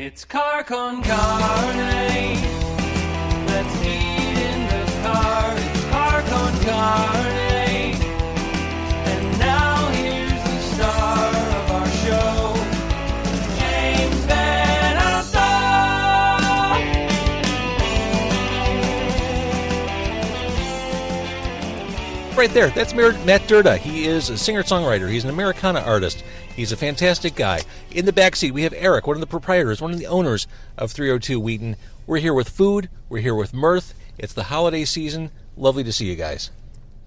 It's car con carne. Let's eat in the car. It's car con carne. And now here's the star of our show, James Van Alstyne. Right there, that's Matt Derda. He is a singer-songwriter. He's an Americana artist. He's a fantastic guy. In the backseat, we have Eric, one of the proprietors, one of the owners of 302 Wheaton. We're here with food. We're here with mirth. It's the holiday season. Lovely to see you guys.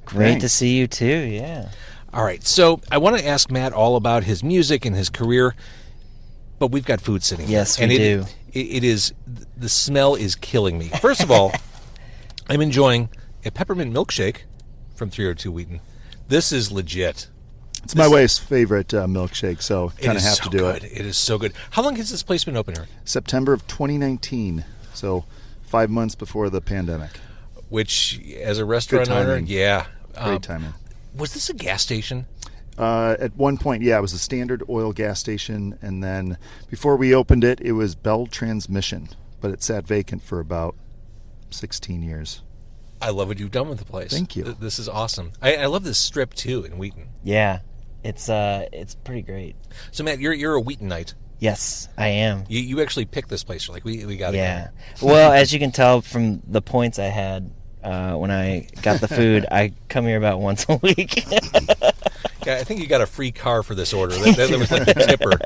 Great to see you too, yeah. All right, so I want to ask Matt all about his music and his career, but we've got food sitting here. Yes, we do. It is, the smell is killing me. First of all, I'm enjoying a peppermint milkshake from 302 Wheaton. This is legit. It's my wife's favorite milkshake, so kind of have to do it. It is so good. How long has this place been open here? September of 2019, so 5 months before the pandemic. Which, as a restaurant owner, yeah. Great timing. Was this a gas station? At one point, yeah, it was a Standard Oil gas station, and then before we opened it, it was Bell Transmission, but it sat vacant for about 16 years. I love what you've done with the place. Thank you. This is awesome. I love this strip, too, in Wheaton. Yeah, it's pretty great. So, Matt, you're a Wheatonite. Yes, I am. You actually picked this place. You're like, we got to go. Well, as you can tell from the points I had when I got the food, I come here about once a week. Yeah, I think you got a free car for this order. That was like a tipper. All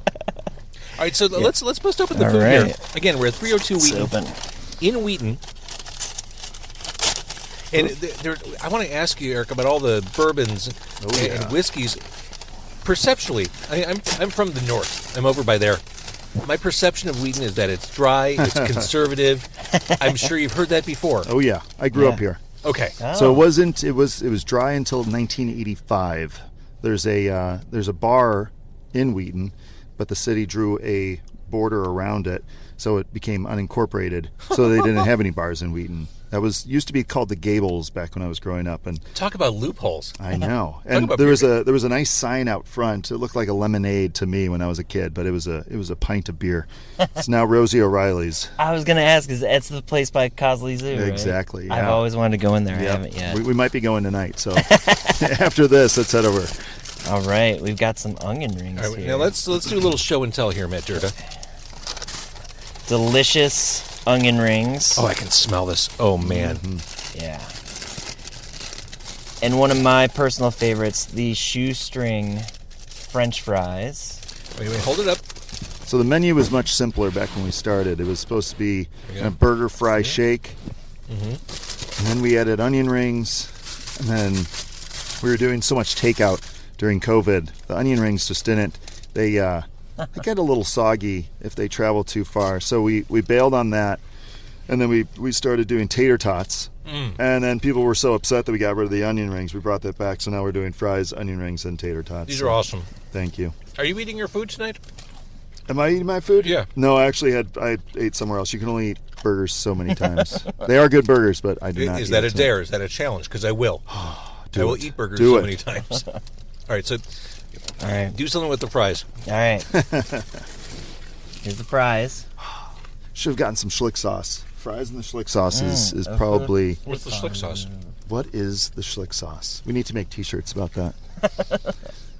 right, so let's bust open the food here. Again, we're at 302 Wheaton in Wheaton. And I want to ask you, Eric, about all the bourbons and whiskeys. Perceptually, I'm from the north. I'm over by there. My perception of Wheaton is that it's dry, it's conservative. I'm sure you've heard that before. Oh yeah, I grew up here. Okay, so it wasn't. It was dry until 1985. There's a bar in Wheaton, but the city drew a border around it, so it became unincorporated. So they didn't have any bars in Wheaton. That used to be called the Gables back when I was growing up. And talk about loopholes. I know. And there was a nice sign out front. It looked like a lemonade to me when I was a kid, but it was a pint of beer. It's now Rosie O'Reilly's. I was going to ask, is it's the place by Cosley Zoo, right? Exactly. Yeah. I've always wanted to go in there. I haven't yet. We might be going tonight. So after this, let's head over. All right, we've got some onion rings here. Now let's do a little show and tell here, Matt Derda. Delicious onion rings. Oh, I can smell this. Oh, man. Mm-hmm. Yeah. And one of my personal favorites, the shoestring French fries. Wait, hold it up. So the menu was much simpler back when we started. It was supposed to be a burger fry shake. Mm-hmm. And then we added onion rings. And then we were doing so much takeout during COVID. The onion rings just didn't. They get a little soggy if they travel too far. So we bailed on that. And then we started doing tater tots. And then people were so upset that we got rid of the onion rings. We brought that back. So now we're doing fries, onion rings, and tater tots. These are awesome. Thank you. Are you eating your food tonight? Am I eating my food? Yeah. No, I ate somewhere else. You can only eat burgers so many times. They are good burgers, but I do not. Is that a dare? Is that a challenge? Because I will. I will eat burgers many times. All right, so do something with the fries. All right. Here's the fries. Should have gotten some schlick sauce. Fries and the schlick sauce is probably... What's the schlick sauce? What is the schlick sauce? We need to make T-shirts about that.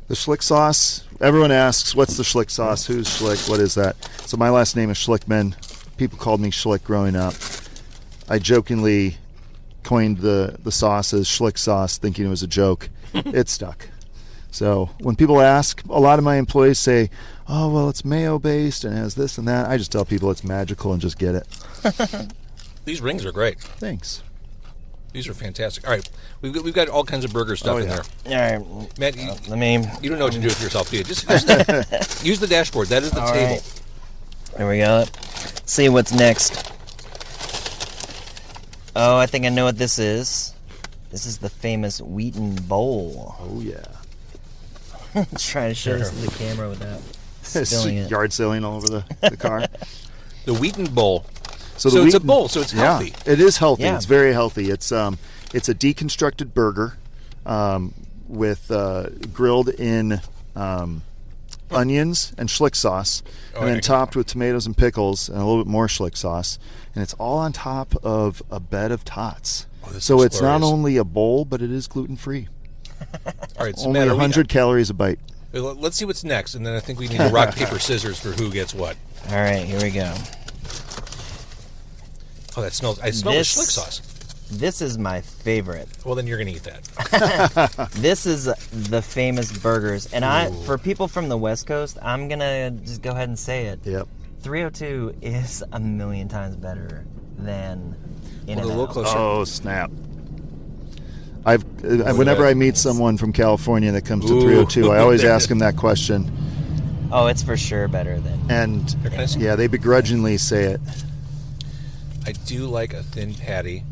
The schlick sauce, everyone asks, what's the schlick sauce? Who's Schlick? What is that? So my last name is Schlickman. People called me Schlick growing up. I jokingly coined the sauce as schlick sauce, thinking it was a joke. It stuck. So when people ask, a lot of my employees say, oh, well, it's mayo-based and has this and that. I just tell people it's magical and just get it. These rings are great. Thanks. These are fantastic. All right, we've got all kinds of burger stuff in there. All right, Matt, you don't know what to do with yourself, do you? Just use the dashboard. That is the table. Right. There we go. Let's see what's next. Oh, I think I know what this is. This is the famous Wheaton Bowl. Oh yeah. Let's try to show this to the camera without spilling it. Yard selling all over the car. The Wheaton Bowl. So Wheaton, it's a bowl, so it's healthy. Yeah, it is healthy. Yeah. It's very healthy. It's a deconstructed burger with grilled in onions and schlick sauce, and then topped with tomatoes and pickles and a little bit more schlick sauce. And it's all on top of a bed of tots. So it's not only a bowl, but it is gluten-free. All right, so only Matt, 100 calories a bite. Let's see what's next, and then I think we need to rock, paper, scissors for who gets what. All right, here we go. Oh, that smells. I smell the schlick sauce. This is my favorite. Well, then you're going to eat that. This is the famous burgers. And for people from the West Coast, I'm going to just go ahead and say it. Yep. 302 is a million times better than In-N-Out. Oh, snap. Whenever I meet someone from California that comes to 302, I always ask them that question. Oh, it's for sure better than... And, they begrudgingly say it. I do like a thin patty.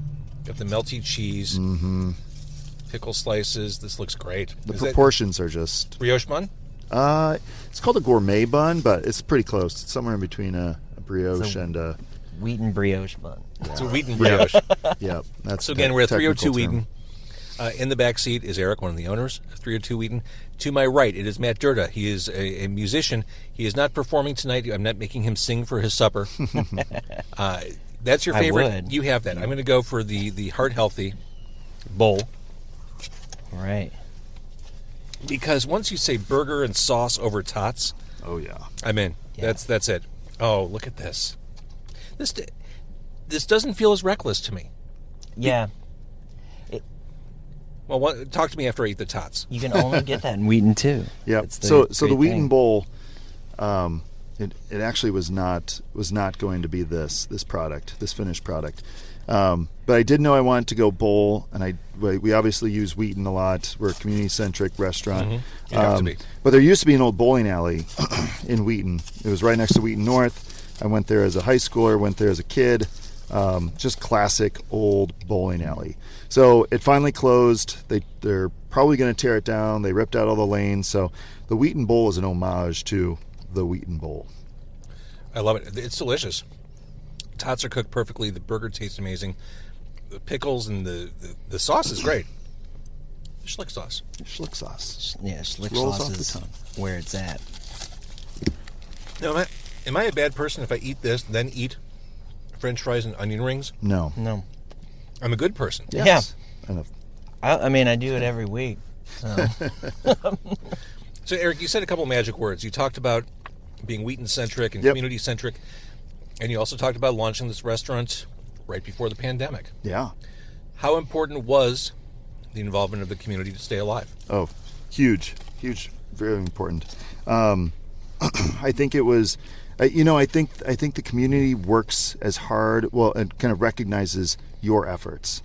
Got the melty cheese, pickle slices. This looks great. The proportions are just... Brioche bun? It's called a gourmet bun, but it's pretty close. It's somewhere in between a brioche and a... Wheaton brioche bun. It's a Wheaton brioche. Yep. That's so again, we're at 302 Wheaton. In the back seat is Eric, one of the owners of 302 Wheaton. To my right, it is Matt Derda. He is a musician. He is not performing tonight. I'm not making him sing for his supper. That's your favorite. I would. You have that. I'm going to go for the heart healthy bowl. Right. Because once you say burger and sauce over tots, oh yeah, I'm in. Yeah. That's it. Oh, look at this. This doesn't feel as reckless to me. Yeah. Well, talk to me after I eat the tots. You can only get that in Wheaton too. Yeah. So the Wheaton Bowl, it actually was not going to be this product, this finished product. But I did know I wanted to go bowl, and we obviously use Wheaton a lot. We're a community-centric restaurant. Mm-hmm. You have to be. But there used to be an old bowling alley in Wheaton. It was right next to Wheaton North. I went there as a high schooler, went there as a kid. Just classic old bowling alley. So it finally closed. They're probably going to tear it down. They ripped out all the lanes. So the Wheaton Bowl is an homage to the Wheaton Bowl. I love it. It's delicious. Tots are cooked perfectly. The burger tastes amazing. The pickles and the sauce is great. Schlick sauce. Schlick sauce. Yeah, schlick rolls sauce off the is tongue. where it's at. Now, am I a bad person if I eat this, then eat French fries and onion rings? No. I'm a good person. Yes. Yeah. I mean, I do it every week. So. So, Eric, you said a couple magic words. You talked about being Wheaton-centric and community-centric, and you also talked about launching this restaurant right before the pandemic. Yeah. How important was the involvement of the community to stay alive? Oh, huge, very important. I think it was, I think the community works as hard, and kind of recognizes your efforts.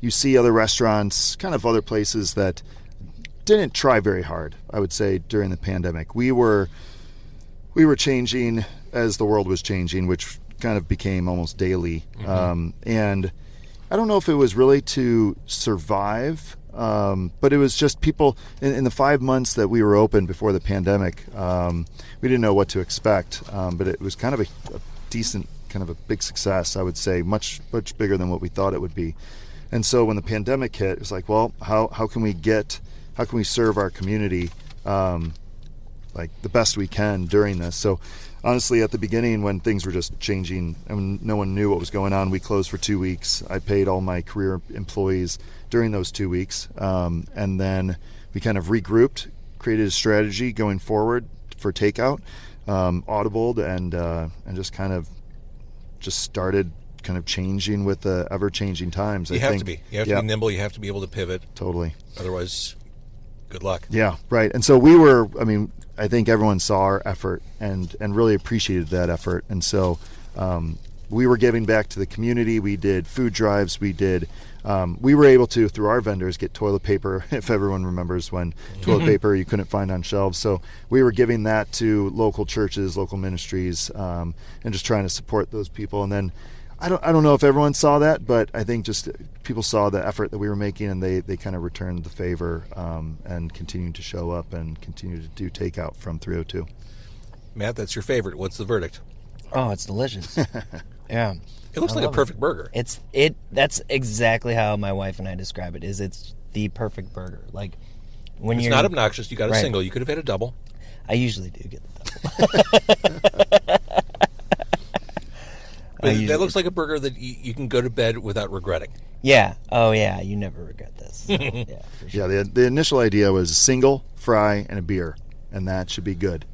You see other restaurants, kind of other places that didn't try very hard, I would say, during the pandemic. We were changing as the world was changing, which kind of became almost daily. And I don't know if it was really to survive, but it was just people in the 5 months that we were open before the pandemic. We didn't know what to expect, but it was kind of a decent, kind of a big success, I would say, much bigger than what we thought it would be. And so when the pandemic hit, it was like, well, how can we serve our community like the best we can during this? So honestly, at the beginning, when things were just changing and no one knew what was going on, we closed for 2 weeks. I paid all my career employees during those 2 weeks, and then we kind of regrouped, created a strategy going forward for takeout, audibled, and just started kind of changing with the ever-changing times. You have to be nimble. You have to be able to pivot. Totally. Otherwise, good luck. Yeah, right. And so I think everyone saw our effort and really appreciated that effort. And so we were giving back to the community. We did food drives. We were able to, through our vendors, get toilet paper, if everyone remembers when toilet paper you couldn't find on shelves. So we were giving that to local churches, local ministries, and just trying to support those people. And then I don't know if everyone saw that, but I think just people saw the effort that we were making, and they kind of returned the favor and continued to show up and continue to do takeout from 302. Matt, that's your favorite. What's the verdict? Oh, it's delicious. Yeah. It looks like a perfect burger. That's exactly how my wife and I describe it. It's the perfect burger. Like when it's you're not obnoxious. You got a single. You could have had a double. I usually do get the double. That looks like a burger that you can go to bed without regretting. Yeah. Oh, yeah. You never regret this. Yeah, for sure. Yeah, the initial idea was a single, fry, and a beer, and that should be good.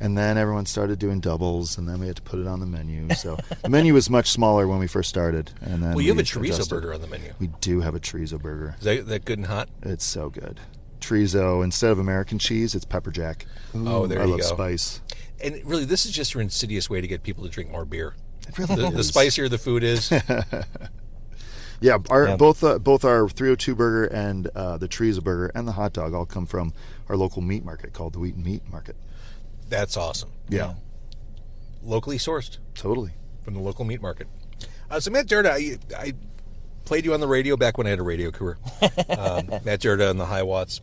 And then everyone started doing doubles, and then we had to put it on the menu. So the menu was much smaller when we first started. And then you have a chorizo burger on the menu. We do have a chorizo burger. Is that good and hot? It's so good. Chorizo, instead of American cheese, it's pepper jack. Oh, there you go. I love spice. And really, this is just your insidious way to get people to drink more beer. It really The spicier the food is. Yeah, both our 302 burger and the chorizo burger and the hot dog all come from our local meat market called the Wheaton Meat Market. That's awesome. Yeah. Locally sourced. Totally. From the local meat market. So Matt Derda, I played you on the radio back when I had a radio career. Matt Derda and the High Watts.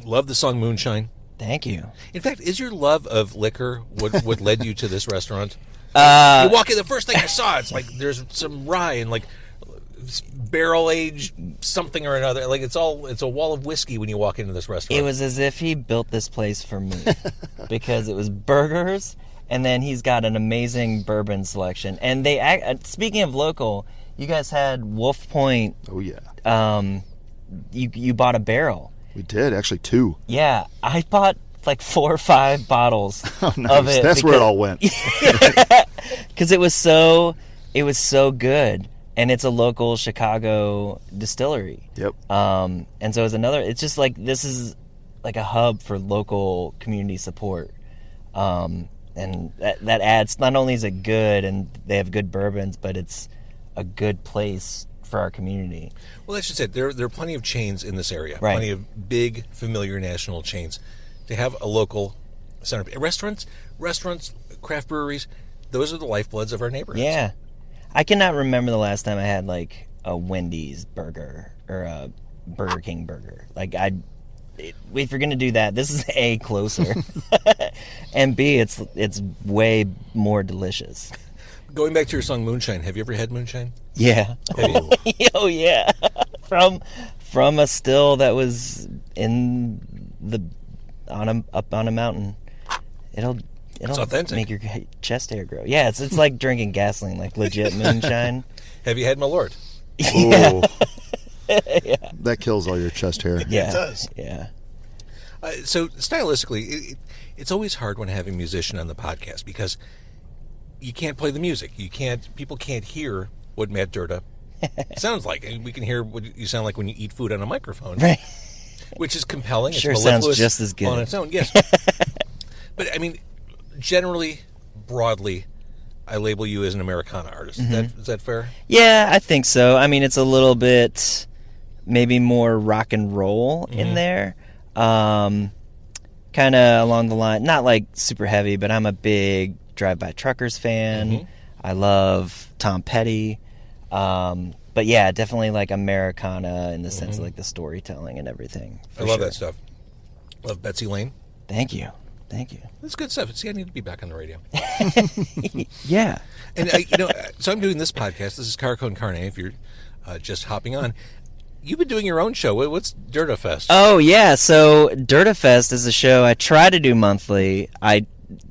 Love the song Moonshine. Thank you. In fact, is your love of liquor what led you to this restaurant? You walk in, the first thing I saw, it's like there's some rye and like barrel aged something or another. Like it's a wall of whiskey when you walk into this restaurant. It was as if he built this place for me because it was burgers, and then he's got an amazing bourbon selection. And speaking of local, you guys had Wolf Point. Oh yeah. You bought a barrel. We did, actually 2. Yeah, I bought like 4 or 5 bottles Oh, nice. of it. That's where it all went. Because it was so good, and it's a local Chicago distillery. Yep. And so it's just like, this is like a hub for local community support. And that adds, not only is it good and they have good bourbons, but it's a good place for our community. Well, that's just it. There are plenty of chains in this area. Right. Plenty of big, familiar national chains. To have a local center. Restaurants, craft breweries, those are the lifebloods of our neighborhoods. Yeah. I cannot remember the last time I had like a Wendy's burger or a Burger King burger. Like if you're going to do that, this is A, closer, and B, it's way more delicious. Going back to your song Moonshine, have you ever had moonshine? Yeah. Oh, Oh yeah. From a still that was up on a mountain. It'll authentic. make your chest hair grow. Yeah, it's like drinking gasoline, like legit moonshine. Have you had my lord? Yeah. Oh. Yeah. That kills all your chest hair. Yeah. It does. Yeah. So stylistically, it's always hard when having a musician on the podcast because you can't play the music. People can't hear what Matt Derda sounds like. And we can hear what you sound like when you eat food on a microphone. Right. Which is compelling. Sure, it's sounds just as good on its own. Yes. But I mean, generally, broadly, I label you as an Americana artist. Is that fair? Yeah, I think so. I mean, it's a little bit maybe more rock and roll in there. Kind of along the line, not like super heavy, but I'm a big Drive-By Truckers fan. I love Tom Petty. But yeah, definitely like Americana in the sense of like the storytelling and everything. I love that stuff. Love Betsy Lane. Thank you. That's good stuff. See, I need to be back on the radio. Yeah. And, so I'm doing this podcast. This is Car Con Carne, if you're just hopping on. You've been doing your own show. What's Derda Fest? Oh, yeah. So Derda Fest is a show I try to do monthly.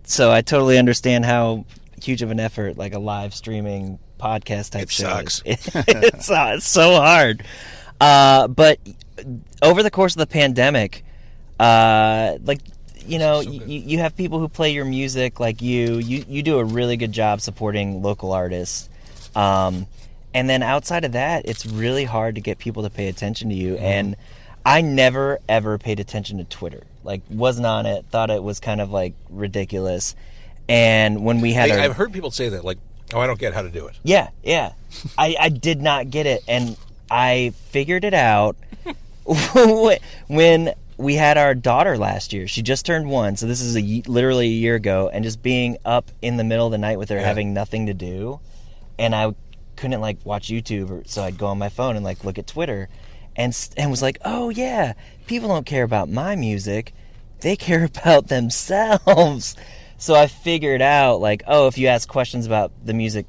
So I totally understand how huge of an effort like a live streaming podcast type show sucks. It's so hard. But over the course of the pandemic, you have people who play your music like you do a really good job supporting local artists. And then outside of that, it's really hard to get people to pay attention to you. And I never, ever paid attention to Twitter. Like, wasn't on it, thought it was kind of, like, ridiculous. And when we had I've heard people say that, like, oh, I don't get how to do it. Yeah. I did not get it. And I figured it out when we had our daughter last year. She just turned 1, so this is literally a year ago. And just being up in the middle of the night with her, having nothing to do. And I couldn't like watch YouTube, so I'd go on my phone and like look at Twitter, and was like, oh yeah, people don't care about my music, they care about themselves. So I figured out like, oh, if you ask questions about the music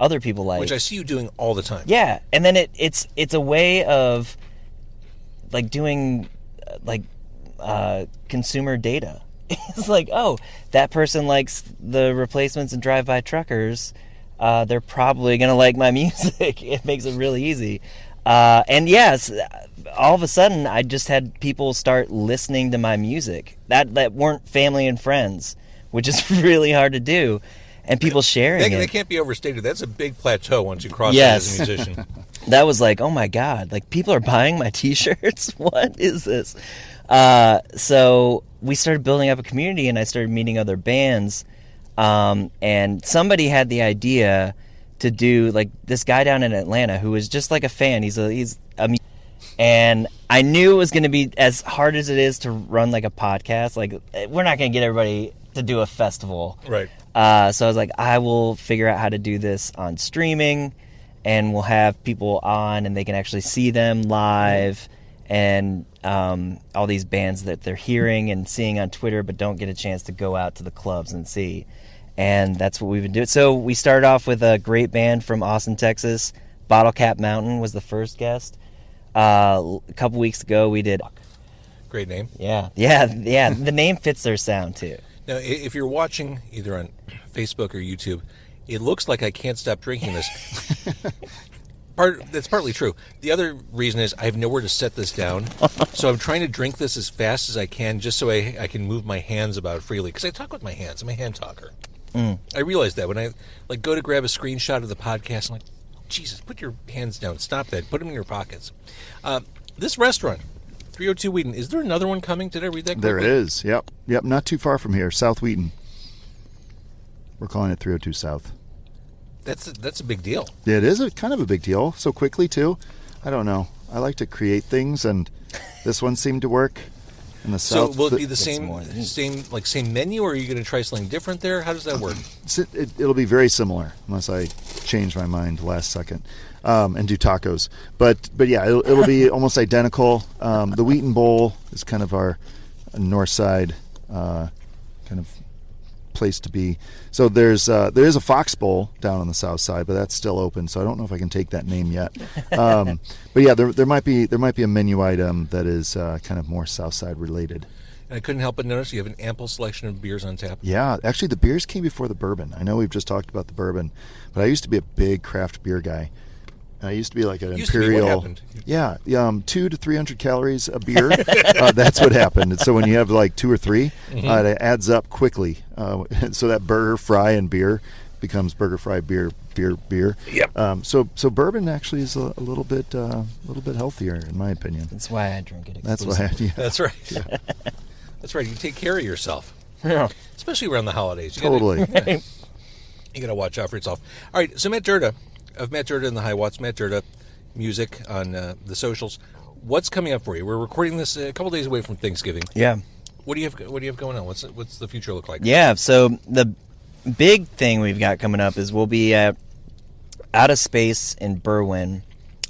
other people like, which I see you doing all the time. Yeah, and then it's a way of like doing consumer data. it's like, oh, that person likes the Replacements and Drive-By Truckers. They're probably going to like my music. It makes it really easy. And yes, all of a sudden, I just had people start listening to my music that weren't family and friends, which is really hard to do. And people sharing it. They can't be overstated. That's a big plateau once you cross Yes. that as a musician. That was like, oh my God, like people are buying my t-shirts? What is this? So we started building up a community, and I started meeting other bands. And somebody had the idea to do, like, this guy down in Atlanta who was just like a fan. He's a and I knew it was going to be as hard as it is to run like a podcast. Like, we're not going to get everybody to do a festival. Right. So I was like, I will figure out how to do this on streaming, and we'll have people on and they can actually see them live, and all these bands that they're hearing and seeing on Twitter but don't get a chance to go out to the clubs and see. And that's what we've been doing. So we started off with a great band from Austin, Texas. Bottle Cap Mountain was the first guest. A couple weeks ago we did... Great name. Yeah. The name fits their sound too. Now, if you're watching either on Facebook or YouTube, it looks like I can't stop drinking this. That's partly true. The other reason is I have nowhere to set this down, so I'm trying to drink this as fast as I can just so I can move my hands about freely, because I talk with my hands. I'm a hand talker. I realize that when I go to grab a screenshot of the podcast, I'm like, Jesus, put your hands down. Stop that. Put them in your pockets. This restaurant, 302 Wheaton, is there another one coming? Did I read that correctly? There is. Yep. Not too far from here, South Wheaton. We're calling it 302 South. That's a big deal. It is kind of a big deal. So quickly too. I don't know. I like to create things, and this one seemed to work. In the So South, will it be the same menu, or are you going to try something different there? How does that work? It'll be very similar, unless I change my mind last second and do tacos. But yeah, it'll be almost identical. The Wheaton Bowl is kind of our north side kind of place to be. So there is a Fox Bowl down on the south side, but that's still open. So I don't know if I can take that name yet. But yeah, there might be a menu item that is kind of more south side related. And I couldn't help but notice you have an ample selection of beers on tap. Yeah, actually the beers came before the bourbon. I know we've just talked about the bourbon, but I used to be a big craft beer guy. I used to be like an imperial. What happened? Yeah, 200 to 300 calories a beer. That's what happened. And so when you have like 2 or 3, it adds up quickly. So that burger, fry, and beer becomes burger, fry, beer. Yep. So bourbon actually is a little bit healthier in my opinion. That's why I drink it That's exclusively. why. That's right. Yeah. That's right. You take care of yourself, especially around the holidays. Totally. You got to watch out for yourself. All right. So Matt Derda, of Matt Derda and the High Watts, Matt Derda music on the socials. What's coming up for you? We're recording this a couple days away from Thanksgiving. Yeah. What do you have going on? What's the future look like? Yeah. So the big thing we've got coming up is we'll be at Out of Space in Berwyn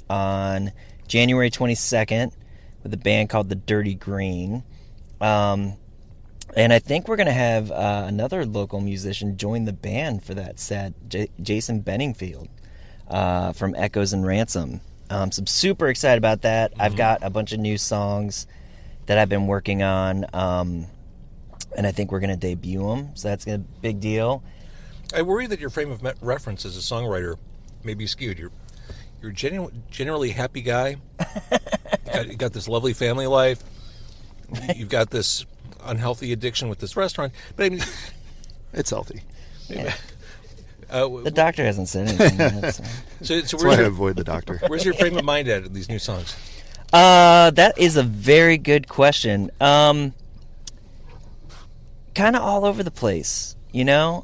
on January 22nd with a band called the Dirty Green. And I think we're going to have another local musician join the band for that set, Jason Benningfield from Echoes and Ransom. So I'm super excited about that. I've got a bunch of new songs that I've been working on, and I think we're going to debut them, so that's a big deal. I worry that your frame of reference as a songwriter may be skewed. You're generally happy guy. You got this lovely family life. You've got this unhealthy addiction with this restaurant, but I mean, it's healthy. Yeah. The doctor hasn't said anything yet. So that's why I avoid the doctor. Where's your frame of mind at these new songs? That is a very good question. Kind of all over the place, you know?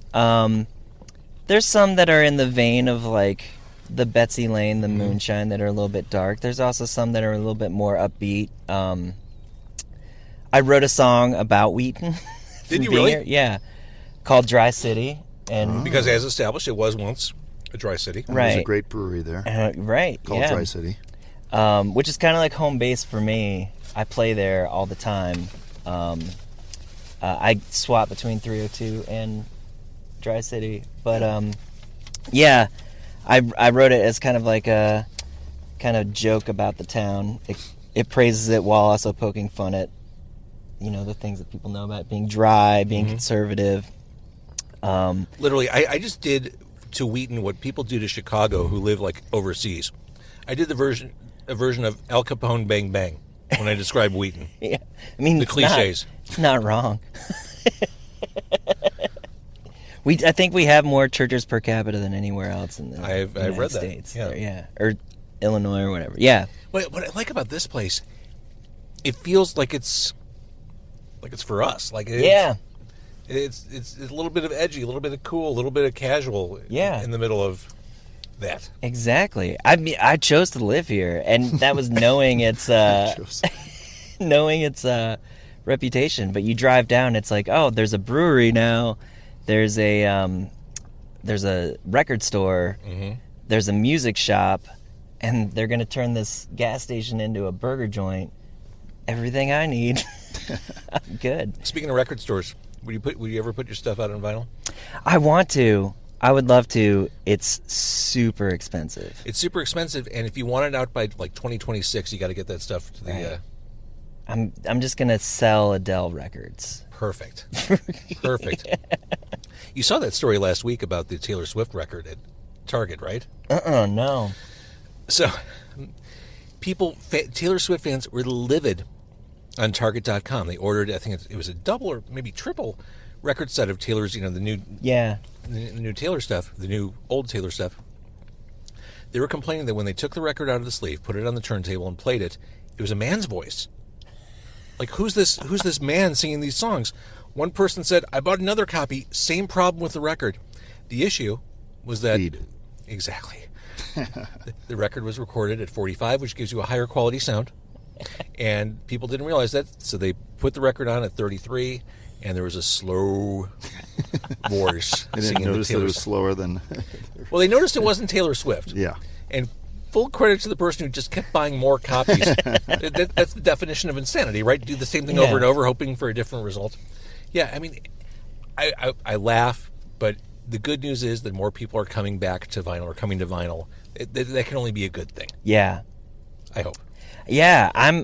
There's some that are in the vein of like the Betsy Lane, the Moonshine, that are a little bit dark. There's also some that are a little bit more upbeat. I wrote a song about Wheaton. Did you really? Here. Yeah. Called Dry City. And because as established, it was once a dry city. And there's a great brewery there. Right. Called Dry City. Which is kind of like home base for me. I play there all the time. I swap between 302 and Dry City. But, yeah, I wrote it as kind of like a kind of joke about the town. It praises it while also poking fun at the things that people know about being dry, being conservative. Literally, I just did to Wheaton what people do to Chicago who live like overseas. I did a version of Al Capone Bang Bang when I describe Wheaton. Yeah, I mean the cliches. It's not wrong. I think we have more churches per capita than anywhere else in the I've United read that. States. Yeah. Or Illinois or whatever. Yeah. What I like about this place, it feels like it's for us. Like it's a little bit of edgy, a little bit of cool, a little bit of casual. Yeah. In the middle of that. Exactly. I mean, I chose to live here, and that was knowing its reputation. But you drive down, it's like, oh, there's a brewery now. There's a record store. Mm-hmm. There's a music shop, and they're going to turn this gas station into a burger joint. Everything I need. I'm good. Speaking of record stores, would you ever put your stuff out on vinyl? I want to. I would love to. It's super expensive. It's super expensive, and if you want it out by like 2026, you got to get that stuff to the. Right. I'm just gonna sell Adele records. Perfect. You saw that story last week about the Taylor Swift record at Target, right? No. So, Taylor Swift fans were livid on Target.com. They ordered, I think it was a double or maybe triple record set of Taylor's, the new Taylor stuff, the new old Taylor stuff. They were complaining that when they took the record out of the sleeve, put it on the turntable, and played it, it was a man's voice. Like, who's this man singing these songs? One person said, I bought another copy, same problem with the record. The issue was that... Speed. Exactly. The record was recorded at 45, which gives you a higher quality sound. And people didn't realize that, so they put the record on at 33, and there was a slow voice I singing didn't notice the that it Taylor was slower than... Well, they noticed it wasn't Taylor Swift. Yeah. And full credit to the person who just kept buying more copies. That's the definition of insanity, right? Do the same thing over and over, hoping for a different result. Yeah, I mean, I laugh, but the good news is that more people are coming back to vinyl or coming to vinyl. That can only be a good thing. Yeah. I hope. Yeah, I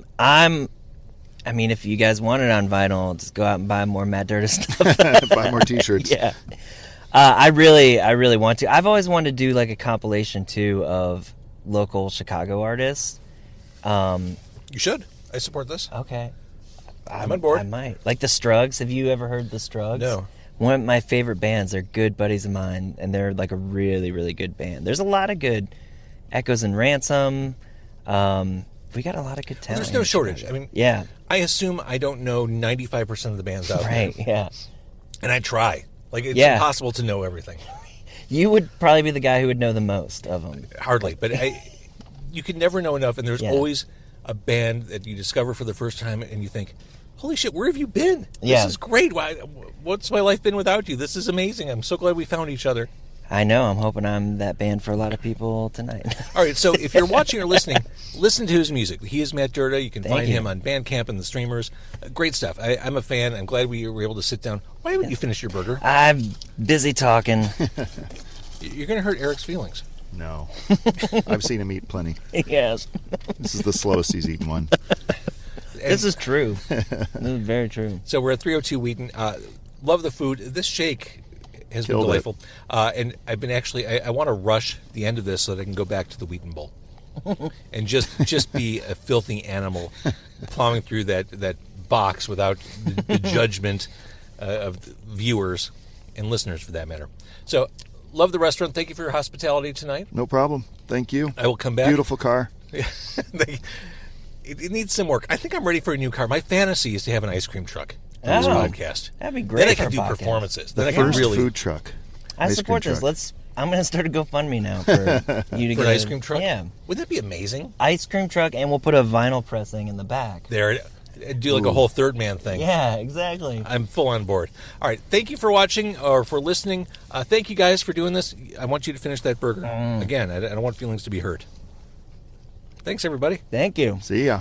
mean, if you guys want it on vinyl, just go out and buy more Matt Derda stuff. Buy more T-shirts. Yeah. I really want to. I've always wanted to do like a compilation too of local Chicago artists. You should. I support this. Okay. I'm on board. I might. Like the Strugs. Have you ever heard the Strugs? No. One of my favorite bands. They're good buddies of mine, and they're like a really, really good band. There's a lot of good Echoes and Ransom. We got a lot of good talent. There's no shortage. I mean, yeah. I assume I don't know 95% of the bands out there. Right, yeah. And I try. Like, it's impossible to know everything. You would probably be the guy who would know the most of them. Hardly. But you can never know enough, and there's always a band that you discover for the first time, and you think, holy shit, where have you been? This is great. What's my life been without you? This is amazing. I'm so glad we found each other. I know. I'm hoping I'm that band for a lot of people tonight. All right, so if you're watching or listening, listen to his music. He is Matt Derda. You can find him on Bandcamp and the streamers. Great stuff. I'm a fan. I'm glad we were able to sit down. Why haven't you finished your burger? I'm busy talking. You're going to hurt Eric's feelings. No. I've seen him eat plenty. Yes. This is the slowest he's eaten one. This is true. This is very true. So we're at 302 Wheaton. Love the food. This shake has been delightful. And I've been I want to rush the end of this so that I can go back to the Wheaton Bowl and just be a filthy animal plowing through that box without the judgment of viewers and listeners, for that matter. So, love the restaurant. Thank you for your hospitality tonight. No problem. Thank you. I will come back. Beautiful car. It needs some work. I think I'm ready for a new car. My fantasy is to have an ice cream truck for this podcast. That'd be great. Then I for can a do podcast. Performances. The Then I can first really food truck. I support this. Truck. I'm going to start a GoFundMe now for you to for get an ice cream truck. Yeah, Wouldn't that be amazing? ice cream truck, and we'll put a vinyl pressing in the back. There, do like a whole third man thing. Yeah, exactly. I'm full on board. All right, thank you for watching or for listening. Thank you guys for doing this. I want you to finish that burger again. I don't want feelings to be hurt. Thanks, everybody. Thank you. See ya.